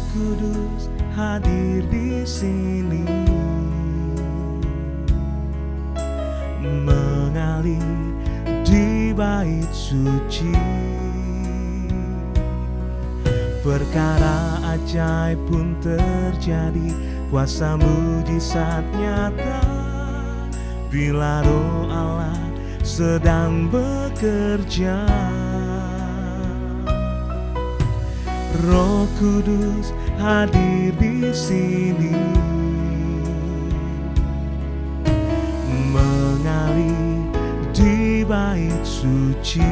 Kudus hadir di sini, mengalir di bait suci. Perkara ajaib pun terjadi, kuasa mujizat nyata, bila Roh Allah sedang bekerja. Roh Kudus hadir di sini, mengalir di bait suci.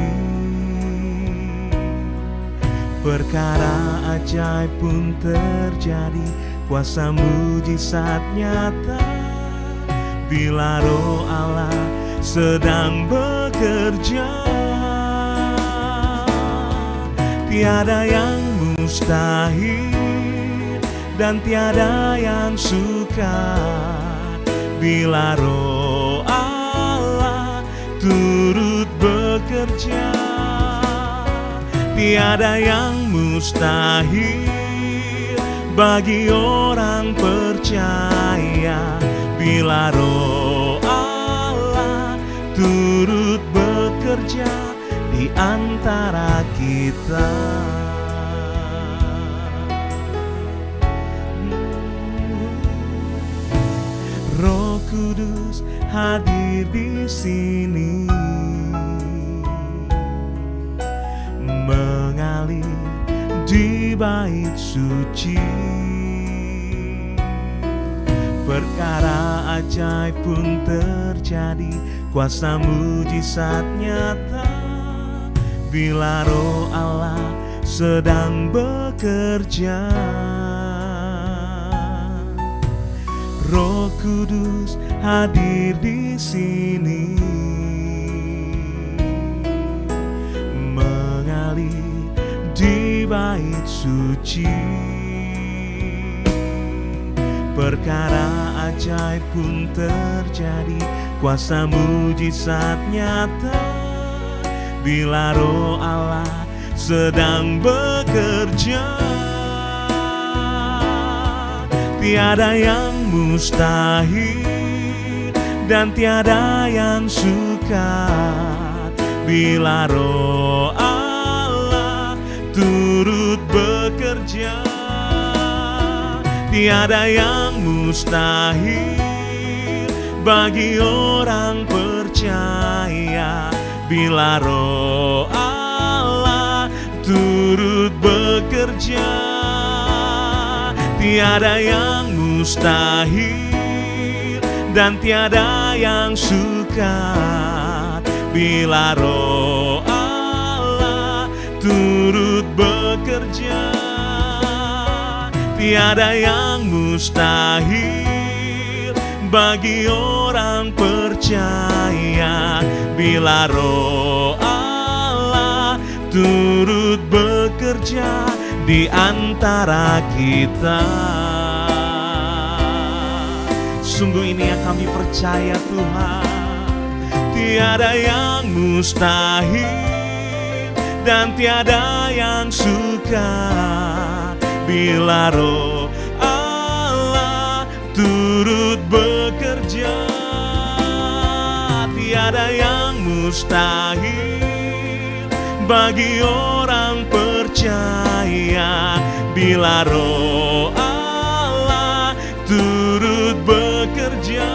Perkara ajaib pun terjadi, kuasa mujizat nyata, bila Roh Allah sedang bekerja. Tiada yang mustahil dan tiada yang sukar, bila Roh Allah turut bekerja. Tiada yang mustahil bagi orang percaya, bila Roh Allah turut bekerja di antara kita. Roh Kudus hadir di sini, mengalir di bait suci. Perkara ajaib pun terjadi, kuasa mujizat nyata, bila Roh Allah sedang bekerja. Roh Kudus hadir di sini, mengalir di bait suci. Perkara ajaib pun terjadi, kuasa mujizat nyata, bila Roh Allah sedang bekerja. Tiada yang mustahil dan tiada yang sukar, bila Roh Allah turut bekerja. Tiada yang mustahil bagi orang percaya, bila Roh Allah turut bekerja. Tiada yang mustahil dan tiada yang sukar, bila Roh Allah turut bekerja. Tiada yang mustahil bagi orang percaya, bila Roh Allah turut bekerja di antara kita. Sungguh ini yang kami percaya Tuhan, tiada yang mustahil dan tiada yang sukar, bila Roh Allah turut bekerja. Tiada yang mustahil bagi orang percaya, bila Roh Allah turut bekerja.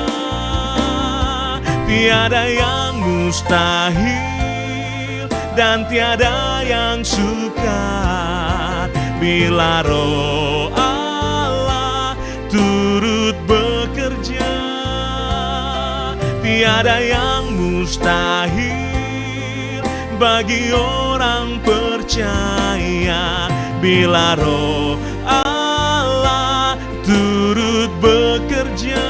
Tiada yang mustahil dan tiada yang sukar, bila Roh Allah turut bekerja. Tiada yang mustahil bagi orang percaya, bila Roh Allah turut bekerja.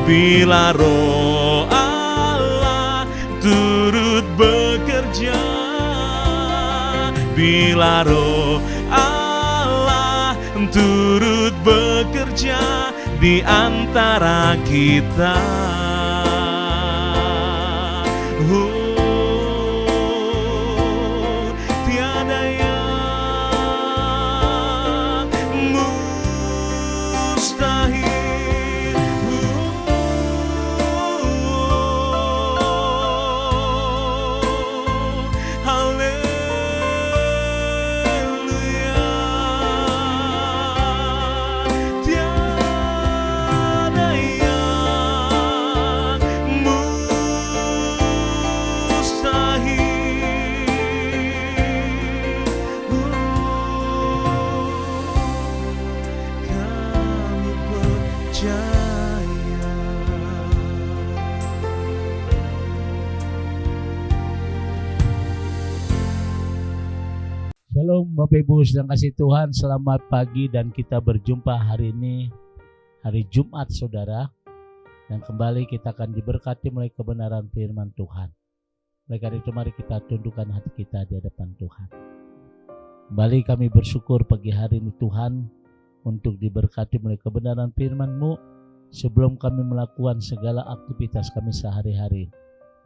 Bila Roh Allah turut bekerja, bila Roh Allah turut bekerja di antara kita. Tiada yang Shalom Bapak Ibu sedang kasih Tuhan, selamat pagi dan kita berjumpa hari ini, hari Jumat saudara. Dan kembali kita akan diberkati melalui kebenaran firman Tuhan. Oleh karena itu mari kita tundukkan hati kita di hadapan Tuhan. Kembali kami bersyukur pagi hari ini Tuhan untuk diberkati melalui kebenaran firman-Mu sebelum kami melakukan segala aktivitas kami sehari-hari.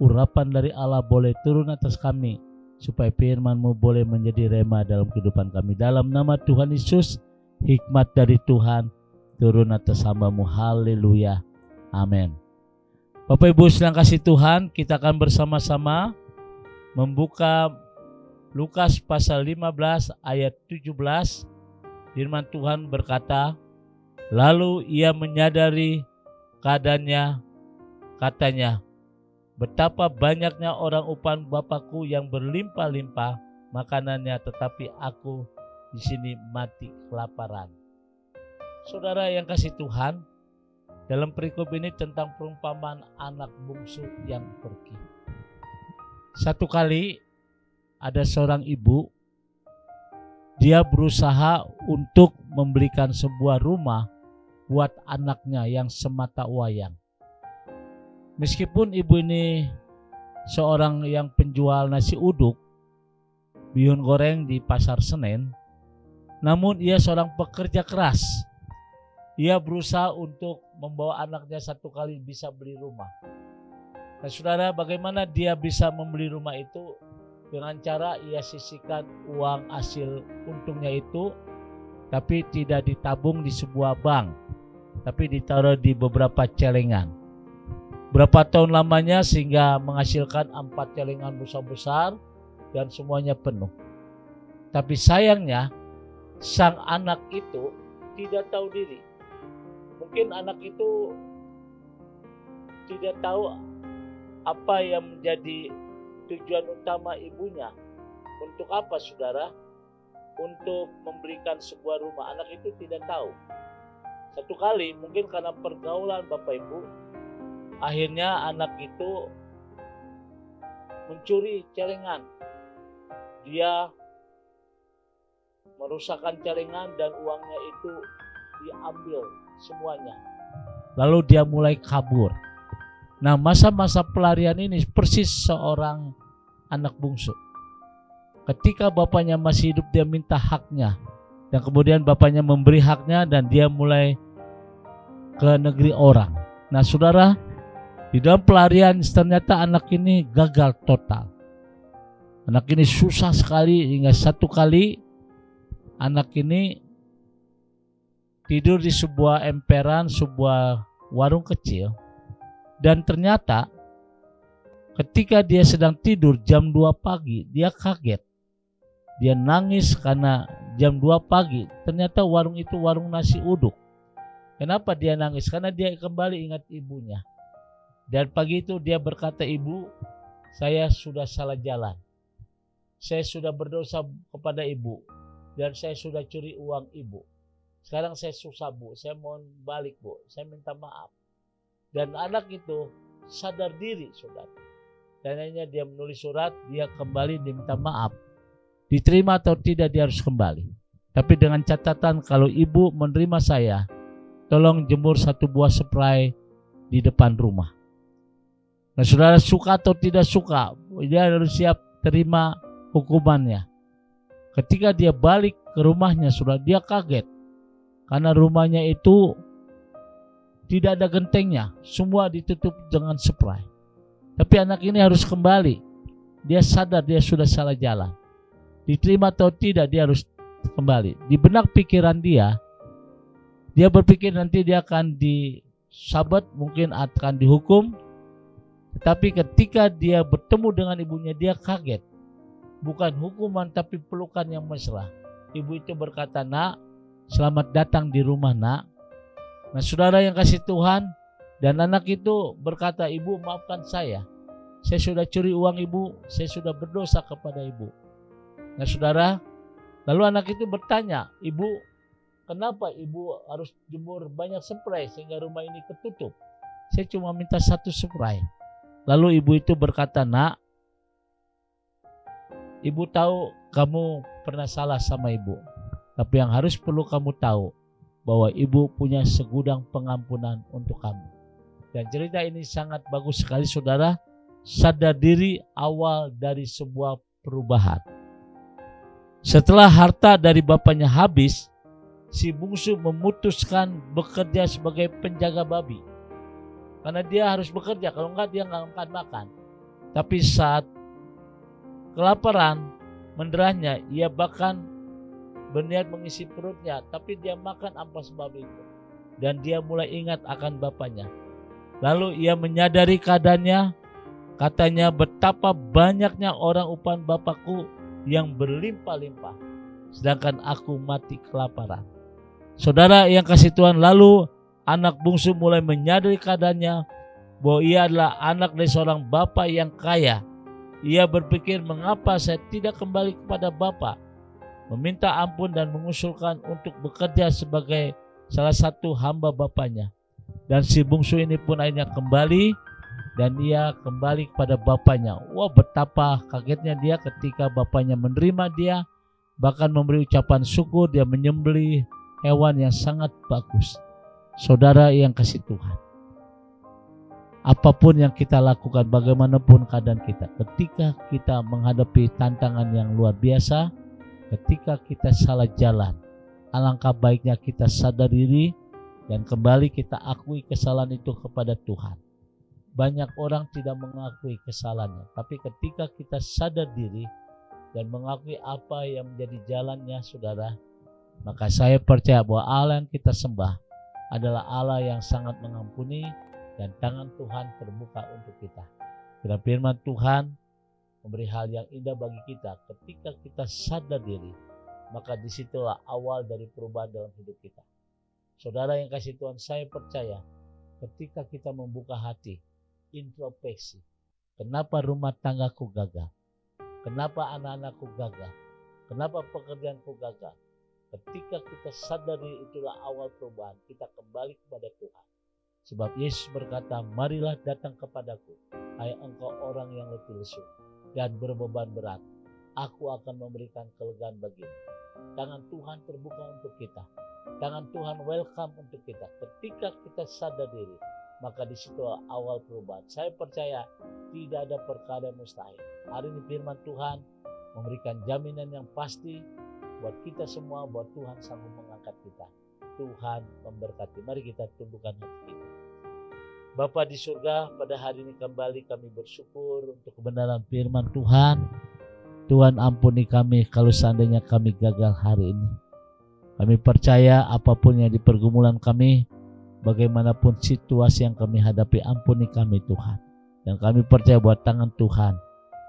Urapan dari Allah boleh turun atas kami supaya firman-Mu boleh menjadi rema dalam kehidupan kami. Dalam nama Tuhan Yesus, hikmat dari Tuhan turun atas hamba-Mu. Haleluya. Amin. Bapak Ibu sedang kasih Tuhan, kita akan bersama-sama membuka Lukas pasal 15 ayat 17. Firman Tuhan berkata, lalu ia menyadari keadaannya, katanya, betapa banyaknya orang upan Bapakku yang berlimpah-limpah makanannya, tetapi aku di sini mati kelaparan. Saudara yang kasih Tuhan, dalam perikop ini tentang perumpamaan anak bungsu yang pergi. Satu kali ada seorang ibu, dia berusaha untuk membelikan sebuah rumah buat anaknya yang semata wayang. Meskipun ibu ini seorang yang penjual nasi uduk, bihun goreng di pasar Senen, namun ia seorang pekerja keras. Ia berusaha untuk membawa anaknya satu kali bisa beli rumah. Nah saudara, bagaimana dia bisa membeli rumah itu? Dengan cara ia sisihkan uang hasil untungnya itu, tapi tidak ditabung di sebuah bank, tapi ditaruh di beberapa celengan. Berapa tahun lamanya sehingga menghasilkan 4 celengan besar-besar dan semuanya penuh. Tapi sayangnya sang anak itu tidak tahu diri. Mungkin anak itu tidak tahu apa yang menjadi tujuan utama ibunya. Untuk apa saudara? Untuk memberikan sebuah rumah. Anak itu tidak tahu. Satu kali mungkin karena pergaulan Bapak Ibu, akhirnya anak itu mencuri celengan. Dia merusakkan celengan dan uangnya itu diambil semuanya. Lalu dia mulai kabur. Nah, masa-masa pelarian ini persis seorang anak bungsu. Ketika bapaknya masih hidup, dia minta haknya. Dan kemudian bapaknya memberi haknya dan dia mulai ke negeri orang. Nah, saudara, di dalam pelarian ternyata anak ini gagal total. Anak ini susah sekali hingga satu kali anak ini tidur di sebuah emperan, sebuah warung kecil. Dan ternyata ketika dia sedang tidur jam 2 pagi, dia kaget. Dia nangis karena jam 2 pagi ternyata warung itu warung nasi uduk. Kenapa dia nangis? Karena dia kembali ingat ibunya. Dan pagi itu dia berkata, ibu, saya sudah salah jalan. Saya sudah berdosa kepada ibu. Dan saya sudah curi uang ibu. Sekarang saya susah bu, saya mohon balik bu, saya minta maaf. Dan anak itu sadar diri saudara. Dan akhirnya dia menulis surat, dia kembali diminta maaf. Diterima atau tidak dia harus kembali. Tapi dengan catatan kalau ibu menerima saya, tolong jemur 1 buah spray di depan rumah. Nah saudara, suka atau tidak suka, dia harus siap terima hukumannya. Ketika dia balik ke rumahnya, saudara, dia kaget. Karena rumahnya itu tidak ada gentengnya, semua ditutup dengan spray. Tapi anak ini harus kembali. Dia sadar dia sudah salah jalan. Diterima atau tidak, dia harus kembali. Di benak pikiran dia berpikir nanti dia akan disabat, mungkin akan dihukum. Tetapi ketika dia bertemu dengan ibunya, dia kaget. Bukan hukuman tapi pelukan yang mesra. Ibu itu berkata, nak, selamat datang di rumah nak. Nah saudara yang kasih Tuhan, dan anak itu berkata, ibu maafkan saya sudah curi uang ibu, saya sudah berdosa kepada ibu. Nah saudara, lalu anak itu bertanya, ibu, kenapa ibu harus jemur banyak spray sehingga rumah ini ketutup? Saya cuma minta 1 spray. Lalu ibu itu berkata, nak, ibu tahu kamu pernah salah sama ibu. Tapi yang harus perlu kamu tahu, bahwa ibu punya segudang pengampunan untuk kamu. Dan cerita ini sangat bagus sekali saudara. Sadar diri awal dari sebuah perubahan. Setelah harta dari bapaknya habis, si bungsu memutuskan bekerja sebagai penjaga babi. Karena dia harus bekerja, kalau enggak dia enggak akan makan. Tapi saat kelaparan menderanya, ia bahkan berniat mengisi perutnya, tapi dia makan ampas babi itu. Dan dia mulai ingat akan bapaknya. Lalu ia menyadari keadaannya, katanya betapa banyaknya orang upahan bapakku yang berlimpah-limpah, sedangkan aku mati kelaparan. Saudara yang kasih Tuhan, lalu anak bungsu mulai menyadari keadaannya, bahwa ia adalah anak dari seorang bapak yang kaya. Ia berpikir, mengapa saya tidak kembali kepada bapak, meminta ampun dan mengusulkan untuk bekerja sebagai salah satu hamba bapaknya. Dan si bungsu ini pun akhirnya kembali, dan ia kembali kepada bapaknya. Wah, betapa kagetnya dia ketika bapaknya menerima dia, bahkan memberi ucapan syukur. Dia menyembelih hewan yang sangat bagus. Saudara yang kasih Tuhan, apapun yang kita lakukan, bagaimanapun keadaan kita, ketika kita menghadapi tantangan yang luar biasa, ketika kita salah jalan, alangkah baiknya kita sadar diri dan kembali kita akui kesalahan itu kepada Tuhan. Banyak orang tidak mengakui kesalahannya, tapi ketika kita sadar diri dan mengakui apa yang menjadi jalannya saudara, maka saya percaya bahwa Allah yang kita sembah adalah Allah yang sangat mengampuni, dan tangan Tuhan terbuka untuk kita. Karena firman Tuhan memberi hal yang indah bagi kita. Ketika kita sadar diri, maka disitulah awal dari perubahan dalam hidup kita. Saudara yang kasih Tuhan, saya percaya ketika kita membuka hati, introspeksi, kenapa rumah tanggaku gagal, kenapa anak-anakku gagal, kenapa pekerjaanku gagal. Ketika kita sadari itulah awal perubahan, kita kembali kepada Tuhan. Sebab Yesus berkata, marilah datang kepadaku, hai engkau orang yang letih lesu dan berbeban berat, aku akan memberikan kelegaan bagimu. Tangan Tuhan terbuka untuk kita, tangan Tuhan welcome untuk kita. Ketika kita sadar diri, maka di situ awal perubahan. Saya percaya tidak ada perkara yang mustahil. Hari ini firman Tuhan memberikan jaminan yang pasti buat kita semua, buat Tuhan sanggup mengangkat kita. Tuhan memberkati. Mari kita tundukkan hati kita. Bapa di surga, pada hari ini kembali kami bersyukur untuk kebenaran firman Tuhan. Tuhan ampuni kami kalau seandainya kami gagal hari ini. Kami percaya apapun yang di pergumulan kami, bagaimanapun situasi yang kami hadapi, ampuni kami Tuhan. Dan kami percaya bahwa tangan Tuhan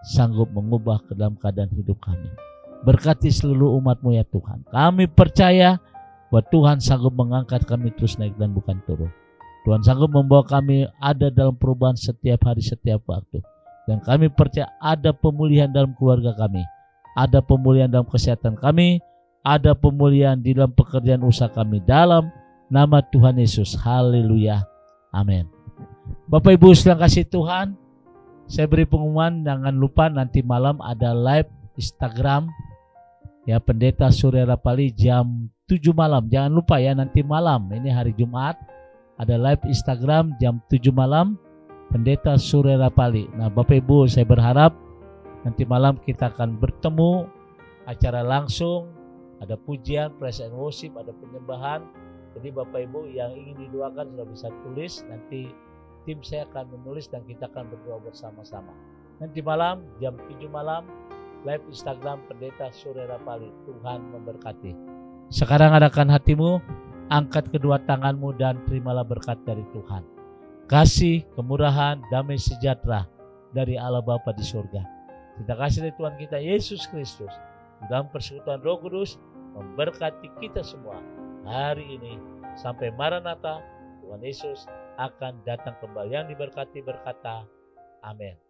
sanggup mengubah ke dalam keadaan hidup kami. Berkati seluruh umat-Mu ya Tuhan. Kami percaya bahwa Tuhan sanggup mengangkat kami terus naik dan bukan turun. Tuhan sanggup membawa kami ada dalam perubahan setiap hari, setiap waktu. Dan kami percaya ada pemulihan dalam keluarga kami, ada pemulihan dalam kesehatan kami, ada pemulihan di dalam pekerjaan usaha kami, dalam nama Tuhan Yesus. Haleluya. Amin. Bapak Ibu sedang kasih Tuhan, saya beri pengumuman, jangan lupa nanti malam ada live Instagram ya Pendeta Surya Rapali jam 7 malam. Jangan lupa ya, nanti malam, ini hari Jumat, ada live Instagram jam 7 malam Pendeta Surya Rapali. Nah Bapak Ibu, saya berharap nanti malam kita akan bertemu, acara langsung, ada pujian, praise and worship, ada penyembahan. Jadi Bapak Ibu yang ingin didoakan sudah bisa tulis, nanti tim saya akan menulis dan kita akan berdoa bersama-sama. Nanti malam jam 7 malam live Instagram Pendeta Surya Rapali. Tuhan memberkati. Sekarang arahkan hatimu, angkat kedua tanganmu dan terimalah berkat dari Tuhan. Kasih, kemurahan, damai sejahtera dari Allah Bapa di surga. Kita kasih dari Tuhan kita Yesus Kristus di dalam persekutuan Roh Kudus memberkati kita semua hari ini sampai Maranatha. Tuhan Yesus akan datang kembali. Yang diberkati berkata, amin.